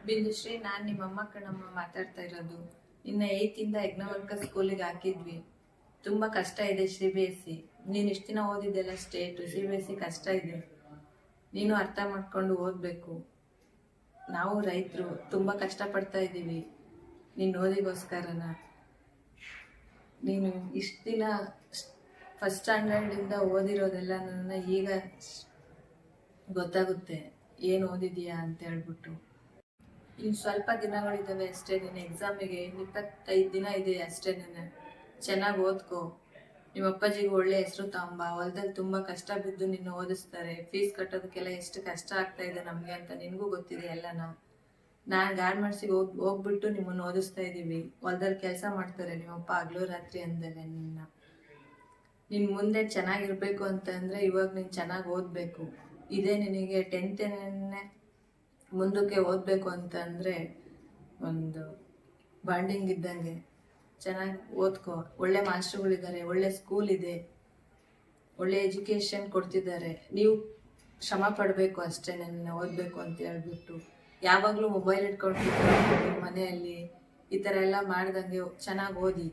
ಬಿಂದುಶ್ರೀ, ನಾನು ನಿಮ್ಮ ಅಮ್ಮ ಕಣಮ್ಮ ಮಾತಾಡ್ತಾ ಇರೋದು. ನಿನ್ನ 8th ಯಜ್ಞವರ್ಕ ಸ್ಕೂಲಿಗೆ ಹಾಕಿದ್ವಿ. ತುಂಬ ಕಷ್ಟ ಇದೆ CBSE. ನೀನು ಇಷ್ಟು ದಿನ ಓದಿದ್ದೆಲ್ಲ ಸ್ಟೇಟ್, CBSE ಕಷ್ಟ ಇದೆ. ನೀನು ಅರ್ಥ ಮಾಡ್ಕೊಂಡು ಓದಬೇಕು. ನಾವು ರೈತರು ತುಂಬ ಕಷ್ಟಪಡ್ತಾ ಇದ್ದೀವಿ ನೀನು ಓದಿಗೋಸ್ಕರನ. ನೀನು ಇಷ್ಟು ದಿನ ಫಸ್ಟ್ ಸ್ಟ್ಯಾಂಡರ್ಡಿಂದ ಓದಿರೋದೆಲ್ಲ ನನ್ನ ಈಗ ಗೊತ್ತಾಗುತ್ತೆ ಏನು ಓದಿದೀಯಾ ಅಂತ ಹೇಳ್ಬಿಟ್ಟು. ಇನ್ನು ಸ್ವಲ್ಪ ದಿನಗಳಿದ್ದಾವೆ ಅಷ್ಟೇ, ನಿನ್ನ ಎಕ್ಸಾಮಿಗೆ 25 ದಿನ ಇದೆ ಅಷ್ಟೇ. ಚೆನ್ನಾಗಿ ಓದ್ಕೋ. ನಿಮ್ಮ ಅಪ್ಪಾಜಿಗೆ ಒಳ್ಳೆ ಹೆಸರು ತಗೊಂಬ. ಹೊಲದಲ್ಲಿ ತುಂಬ ಕಷ್ಟ ಬಿದ್ದು ನಿನ್ನ ಓದಿಸ್ತಾರೆ. ಫೀಸ್ ಕಟ್ಟೋದಕ್ಕೆಲ್ಲ ಎಷ್ಟು ಕಷ್ಟ ಆಗ್ತಾ ಇದೆ ನಮಗೆ ಅಂತ ನಿನಗೂ ಗೊತ್ತಿದೆ ಎಲ್ಲನ. ನಾನು ಗಾರ್ಮೆಂಟ್ಸಿಗೆ ಹೋಗ್ಬಿಟ್ಟು ನಿಮ್ಮನ್ನು ಓದಿಸ್ತಾ ಇದ್ದೀವಿ. ಹೊಲದಲ್ಲಿ ಕೆಲಸ ಮಾಡ್ತಾರೆ ನಿಮ್ಮಪ್ಪ ಹಗಲು ರಾತ್ರಿ ಅಂದಲೆ ನಿನ್ನ ಮುಂದೆ ಚೆನ್ನಾಗಿರ್ಬೇಕು ಅಂತಂದರೆ ಇವಾಗ ನೀನು ಚೆನ್ನಾಗಿ ಓದಬೇಕು. ಇದೇ ನಿನಗೆ 10th ಮುಂದಕ್ಕೆ ಓದಬೇಕು ಅಂತಂದರೆ ಒಂದು ಬಾಂಡಿಂಗ್ ಇದ್ದಂಗೆ. ಚೆನ್ನಾಗಿ ಓದ್ಕೋ. ಒಳ್ಳೆ ಮಾಸ್ಟ್ರುಗಳಿದ್ದಾರೆ, ಒಳ್ಳೆ ಸ್ಕೂಲ್ ಇದೆ, ಒಳ್ಳೆ ಎಜುಕೇಷನ್ ಕೊಡ್ತಿದ್ದಾರೆ. ನೀವು ಶ್ರಮ ಪಡಬೇಕು ಅಷ್ಟೇ ನನ್ನ ಓದಬೇಕು ಅಂತ ಹೇಳ್ಬಿಟ್ಟು. ಯಾವಾಗಲೂ ಮೊಬೈಲ್ ಇಟ್ಕೊಂಡು ಮನೆಯಲ್ಲಿ ಈ ಥರ ಎಲ್ಲ ಮಾಡ್ದಂಗೆ ಚೆನ್ನಾಗಿ ಓದಿ.